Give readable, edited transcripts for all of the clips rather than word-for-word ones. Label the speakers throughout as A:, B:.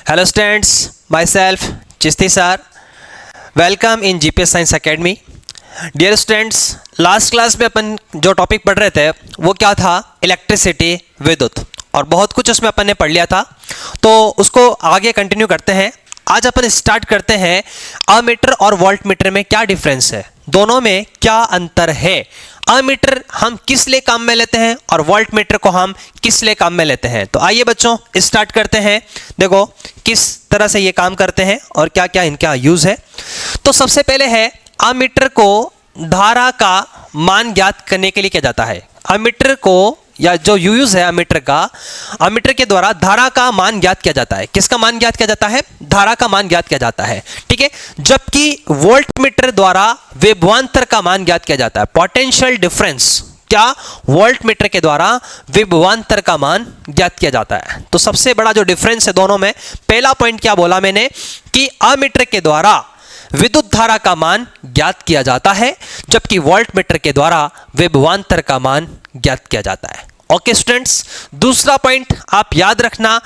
A: Hello students, myself Chisti sir. Welcome in GPS Science Academy. Dear students, last class में अपन जो topic पढ़ रहे थे वो क्या था? इलेक्ट्रिसिटी, विद्युत, और बहुत कुछ उसमें अपन ने पढ़ लिया था, तो उसको आगे कंटिन्यू करते हैं। आज अपन स्टार्ट करते हैं अमीटर और वोल्ट मीटर में क्या डिफरेंस है, दोनों में क्या अंतर है। अमीटर हम किस लिए काम में लेते हैं और वोल्ट मीटर को हम किस लिए काम में लेते हैं। तो आइए बच्चों स्टार्ट करते हैं। देखो किस तरह से ये काम करते हैं और क्या क्या इनका यूज है। तो सबसे पहले है अमीटर को धारा का मान ज्ञात करने के लिए किया जाता है। अमीटर को या जो यूज है अमीटर का, अमीटर के द्वारा धारा का मान ज्ञात किया जाता है। किसका मान ज्ञात किया जाता है? धारा का मान ज्ञात किया जाता है, ठीक है। जबकि वोल्ट मीटर द्वारा विभवांतर का मान ज्ञात किया जाता है। पोटेंशियल डिफरेंस, क्या? वोल्ट मीटर के द्वारा विभवांतर का मान ज्ञात किया जाता है। तो सबसे बड़ा जो डिफरेंस है दोनों में, पहला पॉइंट क्या बोला मैंने कि अमीटर के द्वारा विद्युत धारा का मान ज्ञात किया जाता है, जबकि वोल्ट मीटर के द्वारा विभवांतर का मान ज्ञात किया जाता है। ओके स्टूडेंट्स, दूसरा पॉइंट आप याद रखना,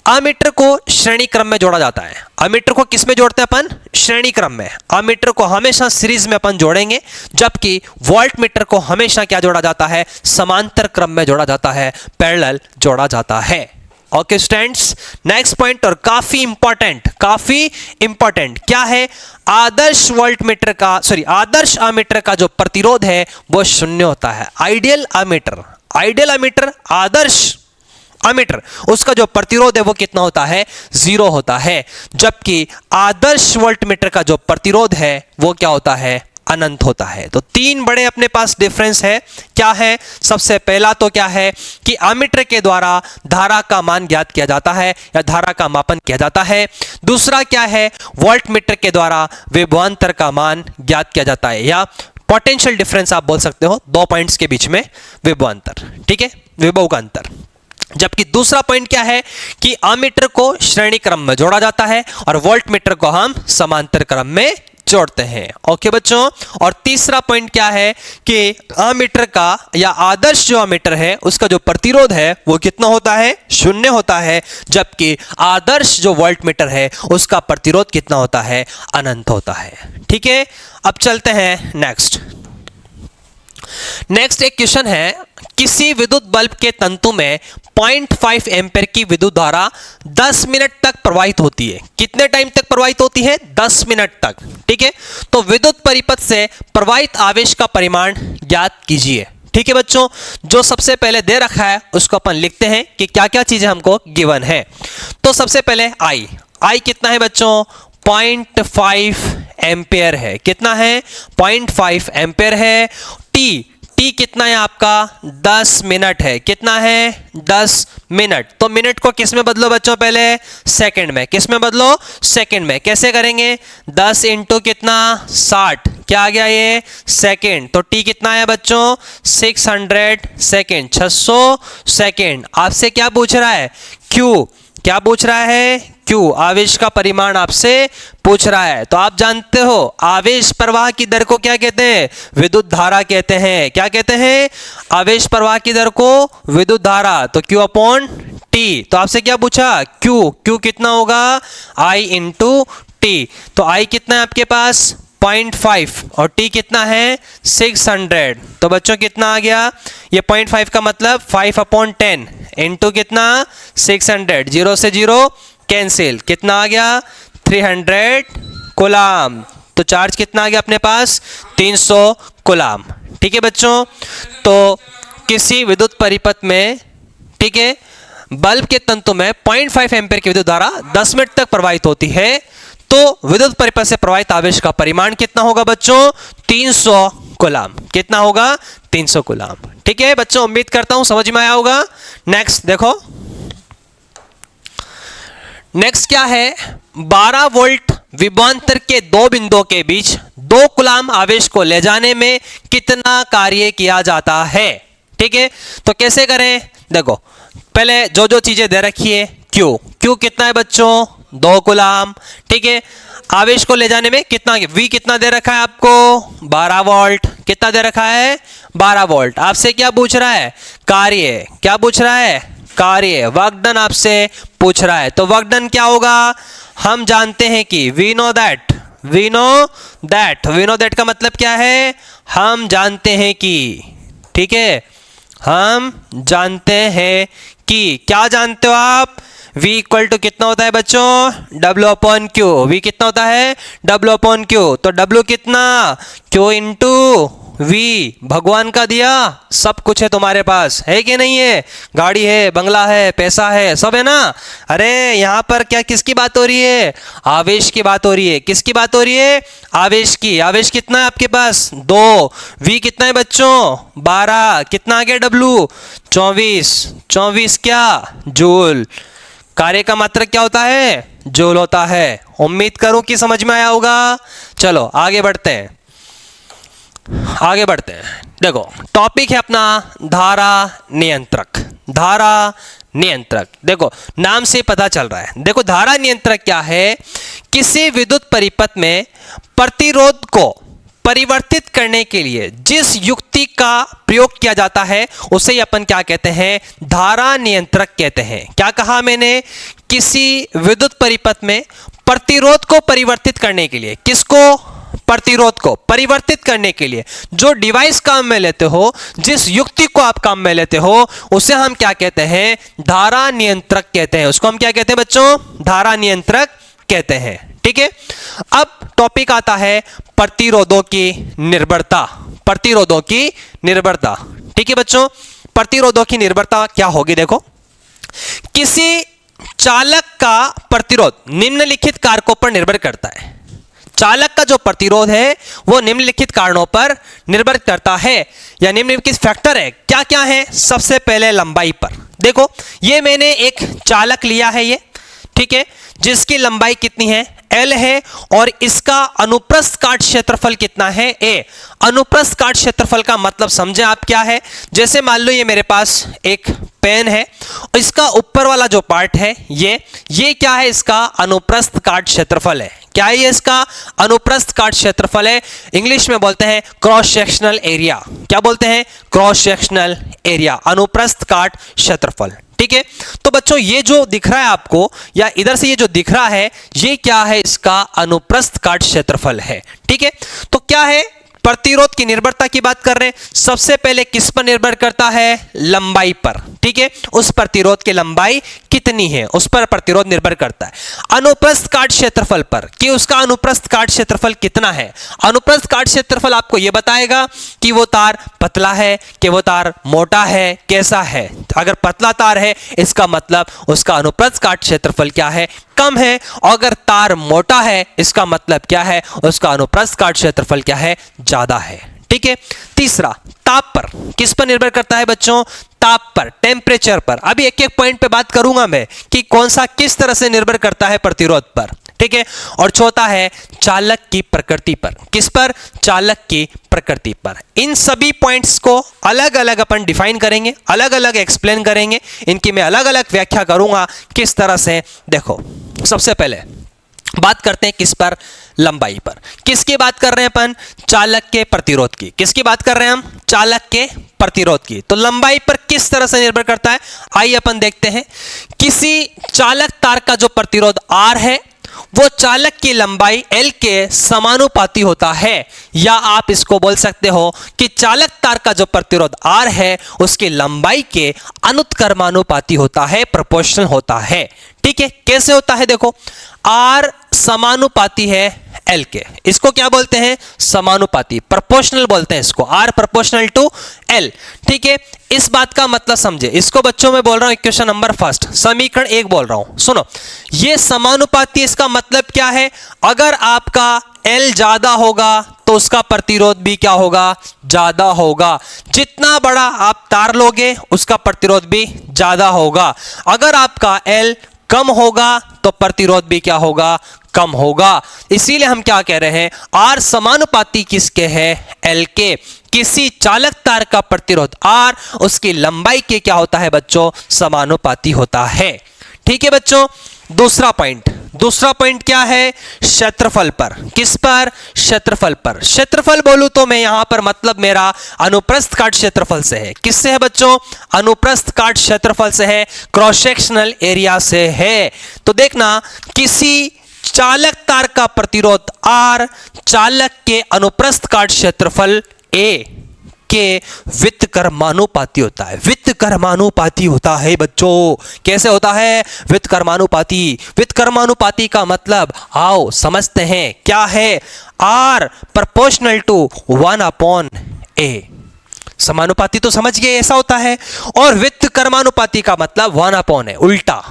A: अमीटर को श्रेणी क्रम में जोड़ा जाता है। अमीटर को किस में जोड़ते हैं अपन? श्रेणी क्रम में। अमीटर को हमेशा सीरीज में अपन जोड़ेंगे, जबकि वोल्ट मीटर को हमेशा क्या जोड़ा जाता है? समांतर क्रम में जोड़ा जाता है, पैरेलल जोड़ा जाता है। ओके स्टूडेंट्स, नेक्स्ट पॉइंट और काफी इंपॉर्टेंट क्या है? आदर्श वोल्ट मीटर का आदर्श अमीटर का जो प्रतिरोध है वो शून्य होता है। आइडियल अमीटर, आदर्श अमीटर, उसका जो प्रतिरोध है वो कितना होता है? 0 होता है। जबकि आदर्श वोल्ट मीटर का जो प्रतिरोध है वो क्या होता है? अनंत होता है। तो तीन बड़े अपने पास डिफरेंस है। क्या है? सबसे पहला तो क्या है कि अमीटर के द्वारा धारा का मान ज्ञात किया जाता है या धारा का मापन किया जाता है। दूसरा क्या है? वोल्ट मीटर के द्वारा विभवांतर का मान ज्ञात किया जाता है, या पोटेंशियल डिफरेंस आप बोल सकते हो, दो पॉइंट्स के बीच में विभवांतर, ठीक है, विभव का अंतर। जबकि दूसरा पॉइंट क्या है कि अमीटर को श्रेणी क्रम में जोड़ा जाता है और वोल्ट मीटर को हम समांतर क्रम में जोड़ते हैं। ओके बच्चों, और तीसरा पॉइंट क्या है कि अमीटर का या आदर्श जो अमीटर है उसका जो प्रतिरोध है वो कितना होता है? 0 होता है। जबकि आदर्श जो वोल्ट मीटर है उसका प्रतिरोध कितना होता है? अनंत होता है, ठीक है। अब चलते हैं नेक्स्ट एक क्वेश्चन है, किसी विद्युत बल्ब के तंतु में 0.5 एम्पीयर की विद्युत धारा 10 मिनट तक प्रवाहित होती है। कितने टाइम तक प्रवाहित होती है? 10 मिनट तक, ठीक है। तो विद्युत परिपथ से प्रवाहित आवेश का परिमाण ज्ञात कीजिए, ठीक है बच्चों। जो सबसे पहले दे रखा है उसको अपन लिखते हैं कि क्या क्या चीजें हमको गिवन है। तो सबसे पहले आई कितना है बच्चों? 0.5 एम्पीयर है। कितना है? 0.5 एम्पीयर है। टी कितना है आपका? 10 मिनट है। कितना है? 10 मिनट। तो मिनट को किस में बदलो बच्चों? पहले सेकंड में। किस में बदलो? सेकंड में। कैसे करेंगे? 10 इंटू कितना? 60। क्या आ गया ये? सेकंड। तो टी कितना है बच्चों? 600 सेकंड, 600 सेकंड। आपसे क्या पूछ रहा है? क्यू। क्या पूछ रहा है? क्यू, आवेश का परिमाण आपसे पूछ रहा है। तो आप जानते हो आवेश प्रवाह की दर को क्या कहते हैं? विद्युत धारा कहते हैं। क्या कहते हैं? आवेश प्रवाह की दर को विद्युत धारा। तो Q अपॉन टी। तो आपसे क्या पूछा? Q कितना होगा? I into T. तो I कितना है आपके पास? 0.5 और टी कितना है? 600। तो बच्चों कितना आ गया? ये 0.5 का मतलब 5/10 इंटू कितना? 600। 0 से 0 कैंसिल। कितना आ गया? 300 कूलाम। तो चार्ज कितना आ गया अपने पास? 300 कूलाम, ठीक है बच्चों। तो किसी विद्युत परिपथ में, ठीक है, बल्ब के तंतु में 0.5 एम्पीयर की विद्युत धारा 10 मिनट तक प्रवाहित होती है, तो विद्युत परिपथ से प्रवाहित आवेश का परिमाण कितना होगा बच्चों? 300 कूलाम। कितना होगा? 300 कूलाम, ठीक है बच्चों। उम्मीद करता हूं समझ में आया होगा। नेक्स्ट देखो, नेक्स्ट क्या है? 12 वोल्ट विभवांतर के दो बिंदुओं के बीच 2 कूलाम आवेश को ले जाने में कितना कार्य किया जाता है, ठीक है। तो कैसे करें? देखो पहले जो चीजें दे रखी है, क्यू कितना है बच्चों? 2 कूलाम, ठीक है। आवेश को ले जाने में कितना, V कितना दे रखा है आपको? 12 वोल्ट। कितना दे रखा है? 12 वोल्ट। आपसे क्या पूछ रहा है? कार्य। क्या पूछ रहा है? कार्य, वर्क डन आपसे पूछ रहा है, तो वर्क डन क्या होगा? हम जानते हैं कि वी नो दैट का मतलब क्या है? हम जानते हैं कि, ठीक है, हम जानते हैं कि, क्या जानते हो आप? V इक्वल टू कितना होता है बच्चों? W upon Q। V कितना होता है? W upon Q। तो W कितना? Q into V। भगवान का दिया सब कुछ है तुम्हारे पास, है कि नहीं है? गाड़ी है, बंगला है, पैसा है, सब है ना? अरे यहाँ पर क्या किसकी बात हो रही है? आवेश की बात हो रही है। किसकी बात हो रही है? आवेश की। आवेश कितना है आपके पास? 2। V कितना है बच्चों? 12। कितना आ गया W? 24। 24 क्या? जूल। कार्य का मात्रक क्या होता है? जूल होता है। उम्मीद करूं कि समझ में आया होगा। चलो आगे बढ़ते हैं, आगे बढ़ते हैं। देखो टॉपिक है अपना धारा नियंत्रक। धारा नियंत्रक, देखो नाम से पता चल रहा है। देखो धारा नियंत्रक क्या है? किसी विद्युत परिपथ में प्रतिरोध को परिवर्तित करने के लिए जिस युक्ति का प्रयोग किया जाता है उसे अपन क्या कहते हैं? धारा नियंत्रक कहते हैं। क्या कहा मैंने? किसी विद्युत परिपथ में प्रतिरोध को परिवर्तित करने के लिए, किसको? प्रतिरोध को परिवर्तित करने के लिए जो डिवाइस काम में लेते हो, जिस युक्ति को आप काम में लेते हो, उसे हम क्या कहते हैं? धारा नियंत्रक कहते हैं। उसको हम क्या कहते हैं बच्चों? धारा नियंत्रक कहते हैं। ठीक है, अब टॉपिक आता है प्रतिरोधों की निर्भरता। प्रतिरोधों की निर्भरता, ठीक है बच्चों, प्रतिरोधों की निर्भरता क्या होगी? देखो, किसी चालक का प्रतिरोध निम्नलिखित कारकों पर निर्भर करता है। चालक का जो प्रतिरोध है वो निम्नलिखित कारणों पर निर्भर करता है, या निम्नलिखित फैक्टर है। क्या क्या है? सबसे पहले लंबाई पर। देखो ये मैंने एक चालक लिया है, ये ठीक है, जिसकी लंबाई कितनी है? L है, और इसका अनुप्रस्थ काट क्षेत्रफल कितना है? A। अनुप्रस्थ काट क्षेत्रफल का मतलब समझे आप क्या है? जैसे मान लो ये मेरे पास एक पेन है, इसका ऊपर वाला जो पार्ट है ये क्या है? इसका अनुप्रस्थ काट क्षेत्रफल है। क्या है ये? इसका अनुप्रस्थ काट क्षेत्रफल है। इंग्लिश में बोलते हैं क्रॉस सेक्शनल एरिया। क्या बोलते हैं? क्रॉस सेक्शनल एरिया, अनुप्रस्थ काट क्षेत्रफल। ठीक है, तो बच्चों ये जो दिख रहा है आपको, या इधर से ये जो दिख रहा है, ये क्या है? इसका अनुप्रस्थ काट क्षेत्रफल है। ठीक है, तो क्या है? प्रतिरोध की निर्भरता की बात कर रहे हैं। सबसे पहले किस पर निर्भर करता है? लंबाई पर। ठीक है, उस प्रतिरोध की लंबाई कितनी है उस पर प्रतिरोध निर्भर करता है। अनुप्रस्थ काट क्षेत्रफल पर, कि उसका अनुप्रस्थ काट क्षेत्रफल कितना है। अनुप्रस्थ काट क्षेत्रफल आपको यह बताएगा कि वो तार पतला है कि वो तार मोटा है, कैसा है। अगर पतला तार है इसका मतलब उसका अनुप्रस्थ काट क्षेत्रफल क्या है? कम है। अगर तार मोटा है इसका मतलब क्या है? उसका अनुप्रस्थ काट क्षेत्रफल क्या है? ज्यादा है। ठीक है, तीसरा ताप पर। किस पर निर्भर करता है बच्चों? ताप पर, टेम्परेचर पर। अभी एक एक पॉइंट पे बात करूंगा मैं कि कौन सा किस तरह से निर्भर करता है प्रतिरोध पर। ठीक है, और चौथा है चालक की प्रकृति पर। किस पर? चालक की प्रकृति पर। इन सभी पॉइंट्स को अलग अलग अपन डिफाइन करेंगे, अलग अलग एक्सप्लेन करेंगे, इनकी मैं अलग अलग व्याख्या करूंगा किस तरह से। देखो सबसे पहले बात करते हैं किस पर? लंबाई पर। किसकी बात कर रहे हैं अपन? चालक के प्रतिरोध की। किसकी बात कर रहे हैं हम? चालक के प्रतिरोध की। तो लंबाई पर किस तरह से निर्भर करता है? आइए अपन देखते हैं। किसी चालक तार का जो प्रतिरोध R है वो चालक की लंबाई L के समानुपाती होता है, या आप इसको बोल सकते हो कि चालक तार का जो प्रतिरोध R है उसकी लंबाई के अनुत्क्रमानुपाती होता है, प्रोपोर्शनल होता है। ठीक है, कैसे होता है? देखो R समानुपाती है L के, इसको क्या बोलते हैं? समानुपाती, प्रोपोर्शनल बोलते हैं इसको, R प्रोपोर्शनल टू L। ठीक है, इस बात का मतलब समझे। इसको बच्चों में बोल रहा हूं इक्वेशन नंबर फर्स्ट, समीकरण 1 बोल रहा हूं। सुनो, ये समानुपाती, इसका मतलब क्या है? अगर आपका L ज्यादा होगा तो उसका प्रतिरोध भी क्या होगा? ज्यादा होगा। जितना बड़ा आप तार लोगे उसका प्रतिरोध भी ज्यादा होगा। अगर आपका L कम होगा तो प्रतिरोध भी क्या होगा? कम होगा। इसीलिए हम क्या कह रहे हैं? R समानुपाती किसके है? L के। किसी चालक तार का प्रतिरोध R उसकी लंबाई के क्या होता है बच्चों? समानुपाती होता है। ठीक है बच्चों, दूसरा पॉइंट दूसरा पॉइंट क्या है, क्षेत्रफल पर। किस पर, क्षेत्रफल पर। क्षेत्रफल बोलूं तो मैं यहां पर मतलब मेरा अनुप्रस्थ काट क्षेत्रफल से है। किससे है बच्चों, अनुप्रस्थ काट क्षेत्रफल से है, क्रॉस सेक्शनल एरिया से है। तो देखना, किसी चालक तार का प्रतिरोध R चालक के अनुप्रस्थ काट क्षेत्रफल A के वित्त कर्मानुपाती होता है। वित्त कर्मानुपाती होता है बच्चों। कैसे होता है, वित्त कर्मानुपाती। वित्त कर्मानुपाती का मतलब आओ समझते हैं क्या है। R proportional to 1/A। समानुपाती तो समझ गए ऐसा होता है, और वित्त कर्मानुपाती का मतलब 1/A है, उल्टा।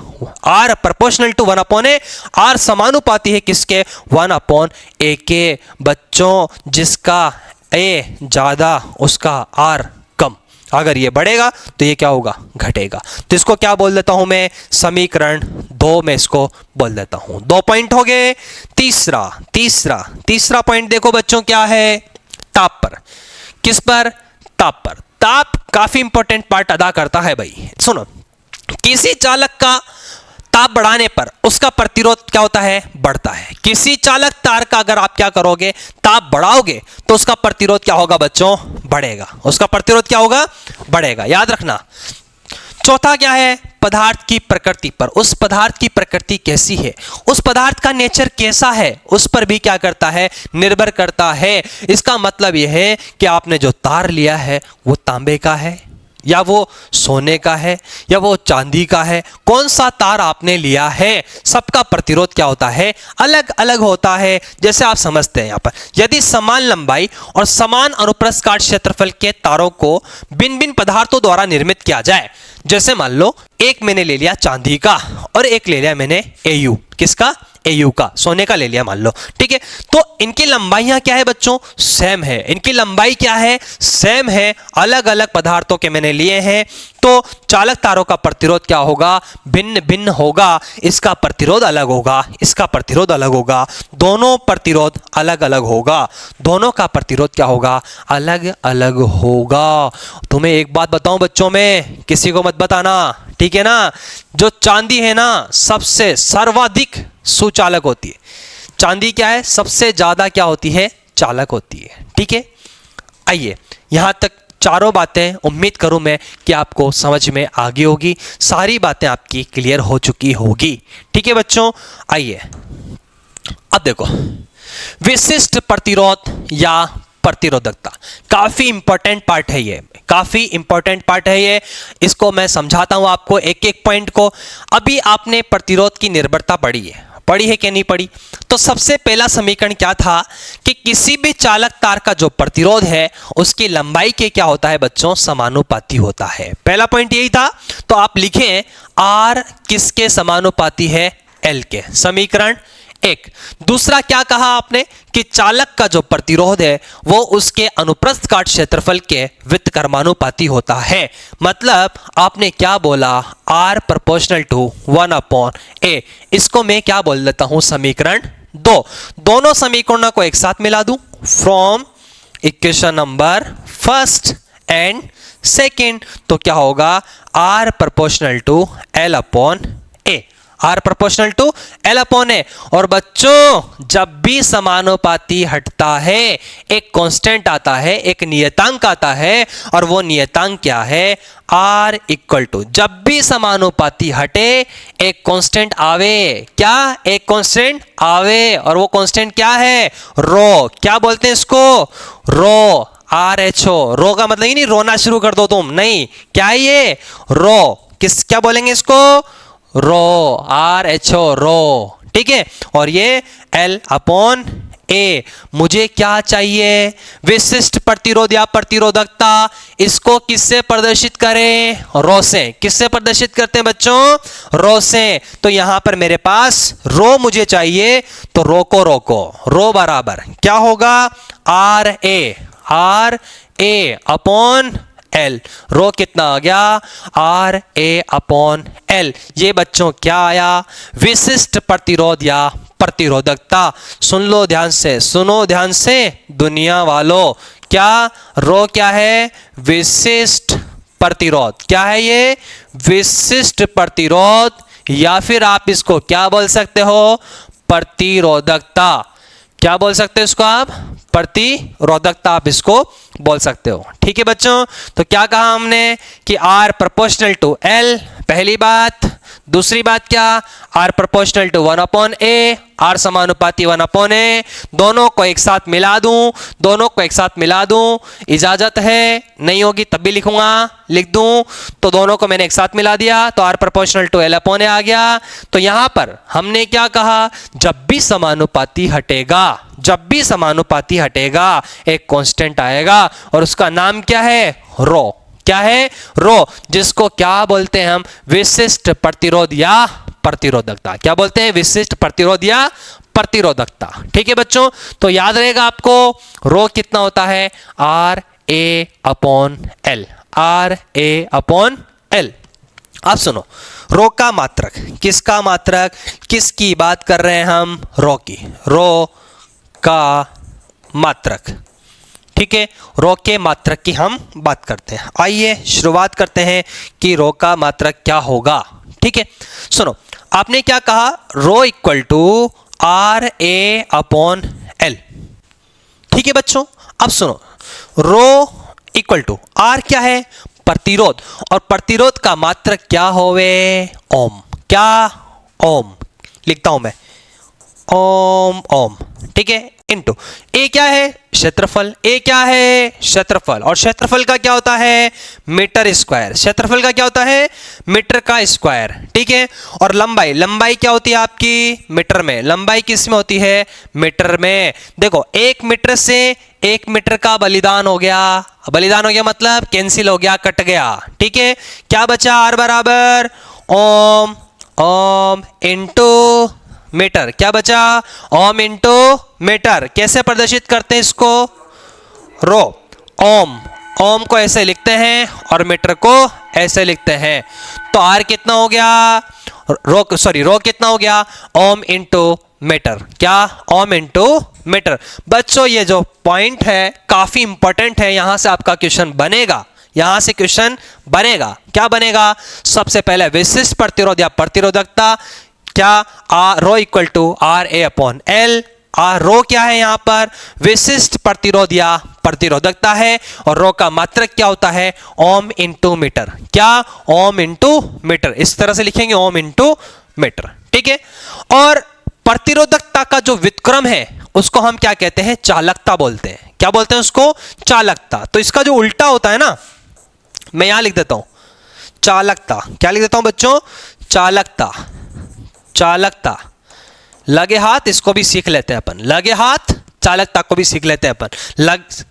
A: R proportional to 1/A, R समानुपाती है किसके, 1/A के बच्चों। जिसका A ज्यादा उसका R कम। अगर ये बढ़ेगा तो ये क्या होगा, घटेगा। तो इसको क्या बोल देता हूं मैं, समीकरण 2 में इसको बोल देता हूं। 2 पॉइंट हो गए। तीसरा पॉइंट देखो बच्चों क्या है, ताप पर। किस पर, ताप पर। ताप काफी इंपॉर्टेंट पार्ट अदा करता है भाई। सुनो, किसी चालक का ताप बढ़ाने पर उसका प्रतिरोध क्या होता है, बढ़ता है। किसी चालक तार का अगर आप क्या करोगे, ताप बढ़ाओगे तो उसका प्रतिरोध क्या होगा बच्चों, बढ़ेगा। उसका प्रतिरोध क्या होगा, बढ़ेगा। याद रखना। चौथा क्या है, पदार्थ की प्रकृति पर। उस पदार्थ की प्रकृति कैसी है, उस पदार्थ का नेचर कैसा है, उस पर भी क्या करता है, निर्भर करता है। इसका मतलब यह है कि आपने जो तार लिया है वो तांबे का है, या वो सोने का है, या वो चांदी का है। कौन सा तार आपने लिया है, सबका प्रतिरोध क्या होता है, अलग अलग होता है। जैसे आप समझते हैं यहां पर, यदि समान लंबाई और समान अनुप्रस्थ काट क्षेत्रफल के तारों को भिन्न भिन्न पदार्थों द्वारा निर्मित किया जाए, जैसे मान लो एक मैंने ले लिया चांदी का और एक ले लिया मैंने Au। किसका, Au का, सोने का ले लिया मान लो, ठीक है। तो इनकी लंबाइयां क्या है बच्चों, सेम है। इनकी लंबाई क्या है, सेम है। अलग अलग पदार्थों के मैंने लिए हैं, तो चालक तारों का प्रतिरोध क्या होगा, भिन्न भिन्न होगा। इसका प्रतिरोध अलग होगा, इसका प्रतिरोध अलग होगा, दोनों प्रतिरोध अलग अलग होगा। दोनों का प्रतिरोध क्या होगा, अलग अलग होगा। तुम्हें एक बात बताऊं बच्चों, में किसी को मत बताना, ठीक है ना। जो चांदी है ना, सबसे सर्वाधिक सुचालक होती है। चांदी क्या है, सबसे ज्यादा क्या होती है, चालक होती है, ठीक है। आइए, यहां तक चारों बातें उम्मीद करूं मैं कि आपको समझ में आ गई होगी, सारी बातें आपकी क्लियर हो चुकी होगी, ठीक है बच्चों। आइए अब देखो, विशिष्ट प्रतिरोध या प्रतिरोधकता काफी इंपॉर्टेंट पार्ट है ये, काफी इंपॉर्टेंट पार्ट है ये। इसको मैं समझाता हूं आपको एक एक पॉइंट को। अभी आपने प्रतिरोध की निर्भरता पढ़ी है कि नहीं पढ़ी। तो सबसे पहला समीकरण क्या था कि किसी भी चालक तार का जो प्रतिरोध है उसकी लंबाई के क्या होता है बच्चों, समानुपाती होता है। पहला पॉइंट यही था। तो आप लिखें R किसके समानुपाती है, L के। समीकरण 1। दूसरा क्या कहा आपने कि चालक का जो प्रतिरोध है वो उसके अनुप्रस्थ काट क्षेत्रफल के वित्त कर्मानुपाती होता है। मतलब आपने क्या बोला, R प्रोपोर्शनल टू 1/A। इसको मैं क्या बोल देता हूं, समीकरण 2। दोनों समीकरणों को एक साथ मिला दूं, फ्रॉम इक्वेशन नंबर 1 एंड 2। तो क्या होगा, R proportional to L/A। R proportional to L/A। और बच्चों, जब भी समानुपाती हटता है एक कांस्टेंट आता है, एक नियतांक आता है, और वो नियतांक क्या है, R इक्वल टू, जब भी समानुपाती हटे एक कांस्टेंट आवे। क्या, एक कांस्टेंट आवे, और वो कांस्टेंट क्या है, रो। क्या बोलते हैं इसको, रो, RHO। रो का मतलब ही नहीं रोना शुरू कर दो तुम, नहीं, क्या है ये, रो। क्या बोलेंगे इसको, रो, RHO, रो, ठीक है। और ये L/A। मुझे क्या चाहिए, विशिष्ट प्रतिरोध या प्रतिरोधकता। इसको किससे प्रदर्शित करें, रो से। किससे प्रदर्शित करते हैं बच्चों, रो से। तो यहां पर मेरे पास रो मुझे चाहिए, तो रो को रोको, रो बराबर क्या होगा, RA/L। रो कितना आ गया, RA/L। ये बच्चों क्या आया, विशिष्ट प्रतिरोध या प्रतिरोधकता। सुन लो ध्यान से, सुनो ध्यान से दुनिया वालों, क्या, रो क्या है, विशिष्ट प्रतिरोध। क्या है ये, विशिष्ट प्रतिरोध या फिर आप इसको क्या बोल सकते हो, प्रतिरोधकता। क्या बोल सकते हो इसको आप, प्रतिरोधकता आप इसको बोल सकते हो। ठीक है बच्चों, तो क्या कहा हमने कि R प्रोपोर्शनल टू L, पहली बात। दूसरी बात क्या, R proportional to 1/A, R समानुपाती 1/A। दोनों को एक साथ मिला दूं, दोनों को एक साथ मिला दूं, इजाजत है, नहीं होगी तब भी लिखूंगा, लिख दूं। तो दोनों को मैंने एक साथ मिला दिया तो R प्रोपोर्शनल टू L/A आ गया। तो यहां पर हमने क्या कहा, जब भी समानुपाती हटेगा, जब भी समानुपाती हटेगा एक कांस्टेंट आएगा और उसका नाम क्या है, रो। क्या है, रो, जिसको क्या बोलते हैं हम, विशिष्ट प्रतिरोध या प्रतिरोधकता। क्या बोलते हैं, विशिष्ट प्रतिरोध या प्रतिरोधकता। ठीक है बच्चों, तो याद रहेगा आपको रो कितना होता है, RA/L, RA/L। अब सुनो, रो का मात्रक, किसका मात्रक, किसकी बात कर रहे हैं हम, रो की, रो का मात्रक। ठीक है, रो के मात्रक की हम बात करते हैं। आइए शुरुआत करते हैं कि रो का मात्रक क्या होगा। ठीक है, सुनो, आपने क्या कहा, रो इक्वल टू RA/L। ठीक है बच्चों, अब सुनो, रो इक्वल टू R क्या है, प्रतिरोध, और प्रतिरोध का मात्रक क्या होवे, ओम। क्या, ओम। लिखता हूं मैं, ओम ओम। ठीक है, इनटू ए क्या है, क्षेत्रफल, ए क्या है, क्षेत्रफल, और क्षेत्रफल का क्या होता है, मीटर स्क्वायर। क्षेत्रफल का क्या होता है, मीटर का स्क्वायर। ठीक है, और लंबाई, लंबाई क्या होती है आपकी, मीटर में। लंबाई किस में होती है, मीटर में। देखो, 1 मीटर से 1 मीटर का बलिदान हो गया, बलिदान हो गया मतलब कैंसिल हो गया, कट गया। ठीक है, क्या बचा, R बराबर ओम, ओम इंटू मीटर। क्या बचा, ओम इंटू मीटर। कैसे प्रदर्शित करते हैं इसको, रो, ओम, ओम को ऐसे लिखते हैं और मीटर को ऐसे लिखते हैं। तो R कितना हो गया, रो कितना हो गया, ओम इंटू मीटर। क्या, ओम इंटू मीटर। बच्चों ये जो पॉइंट है काफी इंपॉर्टेंट है, यहां से आपका क्वेश्चन बनेगा, यहां से क्वेश्चन बनेगा। क्या बनेगा, सबसे पहले विशिष्ट प्रतिरोध या प्रतिरोधकता। क्या, रो इक्वल टू RA/L। रो क्या है, यहां पर विशिष्ट प्रतिरोध या प्रतिरोधकता है, और रो का मात्रक क्या होता है, ओम इंटू मीटर। क्या, ओम इंटू मीटर। इस तरह से लिखेंगे, ओम इंटू मीटर। ठीक है, और प्रतिरोधकता का जो व्युत्क्रम है उसको हम क्या कहते हैं, चालकता बोलते हैं। क्या बोलते हैं उसको, चालकता। तो इसका जो उल्टा होता है ना, मैं यहां लिख देता हूं चालकता। क्या लिख देता हूं बच्चों, चालकता, चालकता। लगे हाथ इसको भी सीख लेते हैं अपन, लगे हाथ चालकता को भी सीख लेते हैं अपन।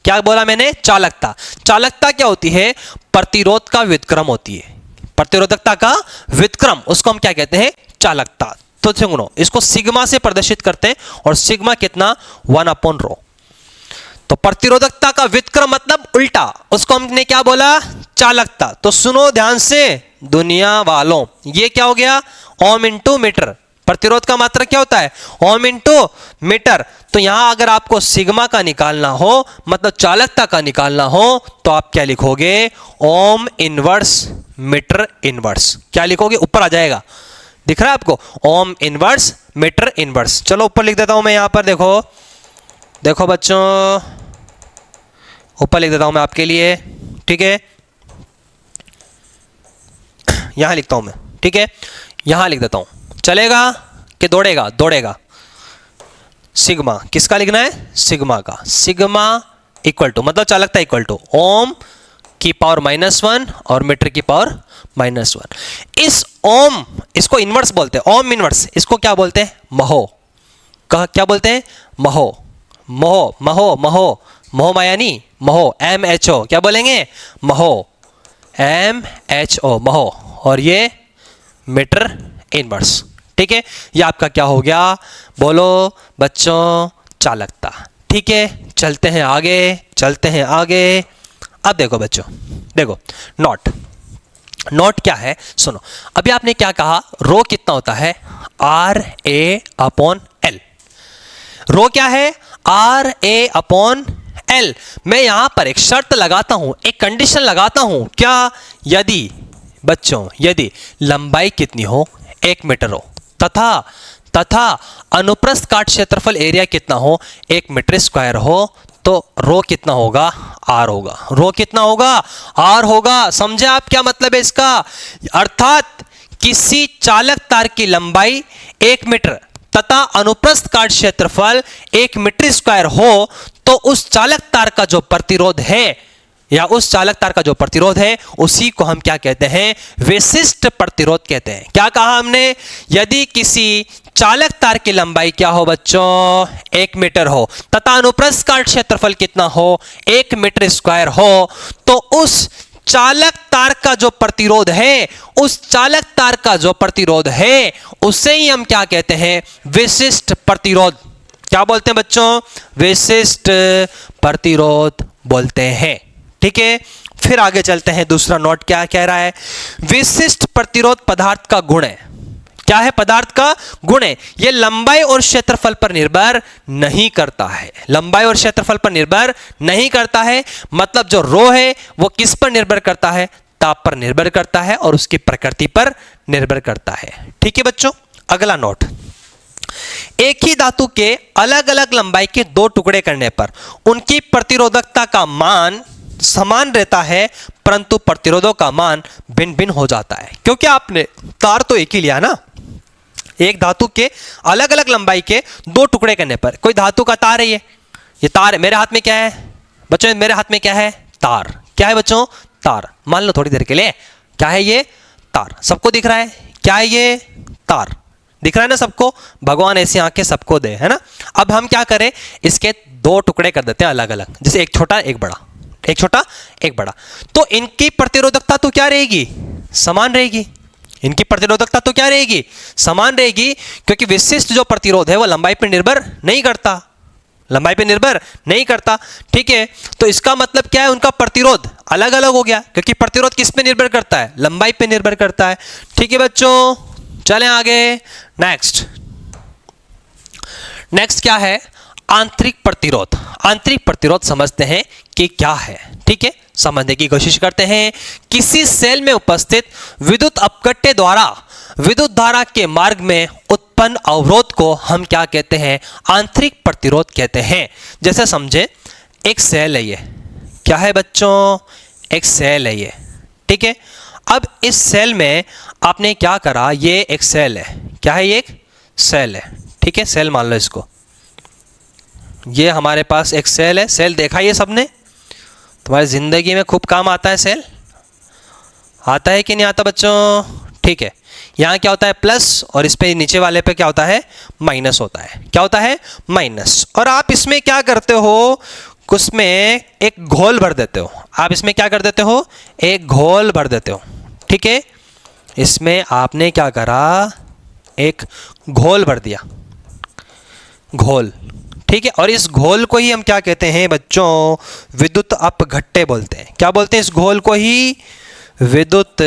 A: क्या बोला मैंने, चालकता। चालकता क्या होती है, प्रतिरोध का व्युत्क्रम होती है, प्रतिरोधकता का व्युत्क्रम, उसको हम क्या कहते हैं, चालकता। तो सुनो, इसको सिग्मा से प्रदर्शित करते हैं, और सिग्मा कितना, 1/ρ। तो प्रतिरोधकता का व्युत्क्रम मतलब उल्टा, उसको हमने क्या बोला, चालकता। तो सुनो ध्यान से दुनिया वालों, ये क्या हो गया, ओम इंटू मीटर। प्रतिरोध का मात्रक क्या होता है, ओम इंटू मीटर। तो यहां अगर आपको सिग्मा का निकालना हो, मतलब चालकता का निकालना हो, तो आप क्या लिखोगे, ओम इनवर्स मीटर इनवर्स। क्या लिखोगे, ऊपर आ जाएगा, दिख रहा है आपको, ओम इनवर्स मीटर इनवर्स। चलो ऊपर लिख देता हूं मैं, यहां पर देखो, देखो बच्चों, ऊपर लिख देता हूं मैं आपके लिए। ठीक है, यहां लिखता हूं मैं। ठीक है, यहां लिख देता हूं, चलेगा कि दौड़ेगा, दौड़ेगा। सिग्मा किसका लिखना है, सिग्मा का। सिग्मा इक्वल टू, मतलब चालकता इक्वल टू ओम की पावर -1 और मीटर की पावर -1। इस ओम, इसको इनवर्स बोलते हैं, ओम इनवर्स। इसको क्या बोलते हैं, महो। क्या बोलते हैं, महो, महो, महो, महो, महो मायानी, महो, MHO। क्या बोलेंगे, महो, MHO, महो। और ये मीटर इनवर्स। ठीक है, ये आपका क्या हो गया, बोलो बच्चों, चालकता। ठीक है, चलते हैं आगे, चलते हैं आगे। अब देखो बच्चों, देखो नॉट, नॉट क्या है, सुनो। अभी आपने क्या कहा, रो कितना होता है, RA/L। रो क्या है, RA/L। मैं यहां पर एक शर्त लगाता हूं, एक कंडीशन लगाता हूं। क्या, यदि बच्चों, यदि लंबाई कितनी हो, 1 मीटर हो तथा अनुप्रस्थ काट क्षेत्रफल एरिया कितना हो, 1 मीटर स्क्वायर हो, तो रो कितना होगा, आर होगा। रो कितना होगा, आर होगा। समझे आप क्या मतलब है इसका? अर्थात किसी चालक तार की लंबाई 1 मीटर तथा अनुप्रस्थ काट क्षेत्रफल 1 मीटर स्क्वायर हो तो उस चालक तार का जो प्रतिरोध है या उस चालक तार का जो प्रतिरोध है उसी को हम क्या कहते हैं, विशिष्ट प्रतिरोध कहते हैं। क्या कहा हमने? यदि किसी चालक तार की लंबाई क्या हो बच्चों, 1 मीटर हो तथा अनुप्रस्थ काट क्षेत्रफल कितना हो, 1 मीटर स्क्वायर हो, तो उस चालक तार का जो प्रतिरोध है, उस चालक तार का जो प्रतिरोध है उसे ही हम क्या कहते हैं, विशिष्ट प्रतिरोध। क्या बोलते हैं बच्चों? विशिष्ट प्रतिरोध बोलते हैं। ठीक है, फिर आगे चलते हैं। दूसरा नोट क्या कह रहा है? विशिष्ट प्रतिरोध पदार्थ का गुण है। क्या है? पदार्थ का गुण है। यह लंबाई और क्षेत्रफल पर निर्भर नहीं करता है। लंबाई और क्षेत्रफल पर निर्भर नहीं करता है, मतलब जो रो है वो किस पर निर्भर करता है, ताप पर निर्भर करता है और उसकी प्रकृति पर निर्भर करता है। ठीक है बच्चों, अगला नोट, एक ही धातु के अलग अलग लंबाई के 2 टुकड़े करने पर उनकी प्रतिरोधकता का मान समान रहता है परंतु प्रतिरोधों का मान भिन्न भिन्न हो जाता है। क्योंकि आपने तार तो एक ही लिया ना, एक धातु के अलग अलग लंबाई के 2 टुकड़े करने पर, कोई धातु का तार है, ये तार है। मेरे हाथ में क्या है बच्चों? मेरे हाथ में क्या है? तार। क्या है बच्चों? तार। मान लो थोड़ी देर के लिए, क्या है ये? तार। सबको दिख रहा है? क्या है ये? तार। दिख रहा है ना सबको? भगवान ऐसी आंखें सबको दे, है ना। अब हम क्या करें, इसके 2 टुकड़े कर देते हैं अलग अलग, जैसे एक छोटा एक बड़ा, एक छोटा एक बड़ा। तो इनकी प्रतिरोधकता तो क्या रहेगी? समान रहेगी। इनकी प्रतिरोधकता तो क्या रहेगी? समान रहेगी, क्योंकि विशिष्ट जो प्रतिरोध है वो लंबाई पर निर्भर नहीं करता, लंबाई पर निर्भर नहीं करता। ठीक है, तो इसका मतलब क्या है? उनका प्रतिरोध अलग अलग हो गया, क्योंकि प्रतिरोध किस पे निर्भर करता है? लंबाई पे निर्भर करता है। ठीक है बच्चों, चलें आगे। नेक्स्ट क्या है? आंतरिक प्रतिरोध। आंतरिक प्रतिरोध समझते हैं कि क्या है। ठीक है, समझने की कोशिश करते हैं। किसी सेल में उपस्थित विद्युत अपघट्य द्वारा विद्युत धारा के मार्ग में उत्पन्न अवरोध को हम क्या कहते हैं? आंतरिक प्रतिरोध कहते हैं। जैसे समझे, एक सेल है, ये क्या है बच्चों? एक सेल है ये। ठीक है, अब इस सेल में आपने क्या करा, ये एक सेल है। क्या है? ये एक सेल है। ठीक है, सेल मान लो इसको, ये हमारे पास एक सेल है। सेल देखा ये सबने? तुम्हारी जिंदगी में खूब काम आता है सेल, आता है कि नहीं आता बच्चों? ठीक है, यहाँ क्या होता है? प्लस, और इस पे नीचे वाले पे क्या होता है? माइनस होता है। क्या होता है? माइनस। और आप इसमें क्या करते हो? उसमें एक घोल भर देते हो। आप इसमें क्या कर देते हो? एक घोल भर देते हो। ठीक है, इसमें आपने क्या करा? एक घोल भर दिया, घोल। ठीक है, और इस घोल को ही हम क्या कहते हैं बच्चों? विद्युत अपघट्य बोलते हैं। क्या बोलते हैं? इस घोल को ही विद्युत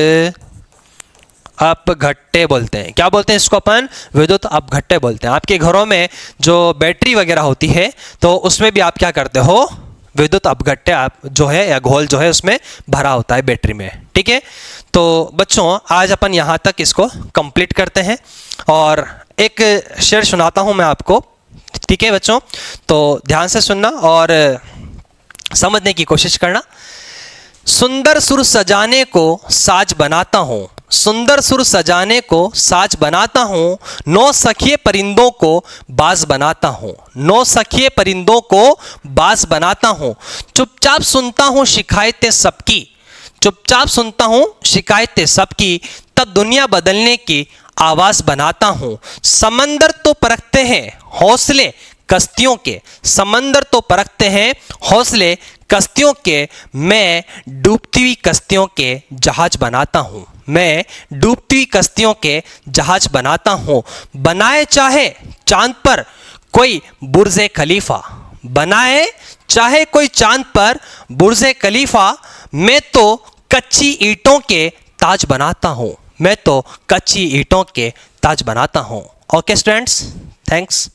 A: अपघट्य बोलते हैं। क्या बोलते हैं इसको? अपन विद्युत अपघट्य बोलते हैं। आपके घरों में जो बैटरी वगैरह होती है तो उसमें भी आप क्या करते हो? विद्युत अपघट्य आप जो है या घोल जो है उसमें भरा होता है बैटरी में। ठीक है, तो बच्चों आज अपन यहाँ तक इसको कंप्लीट करते हैं और एक शेर सुनाता हूँ मैं आपको। ठीक है बच्चों, तो ध्यान से सुनना और समझने की कोशिश करना। सुंदर सुर सजाने को साज बनाता हूँ, सुंदर सुर सजाने को साज बनाता हूँ, 9 सखिए परिंदों को बाज बनाता हूँ, 9 सखिए परिंदों को बाज बनाता हूँ। चुपचाप सुनता हूँ शिकायतें सबकी, चुपचाप सुनता हूँ शिकायतें सबकी, तब दुनिया बदलने की आवाज बनाता हूँ। समंदर तो परखते हैं हौसले कश्तियों के, समंदर तो परखते हैं हौसले कश्तियों के, मैं डूबती हुई कश्तियों के जहाज बनाता हूँ, मैं डूबती हुई कश्तियों के जहाज बनाता हूँ। बनाए चाहे चांद पर कोई बुर्जे खलीफा, बनाए चाहे कोई चांद पर बुर्जे खलीफा, मैं तो कच्ची ईंटों के ताज बनाता हूँ, मैं तो कच्ची ईंटों के ताज बनाता हूँ। Okay students, thanks.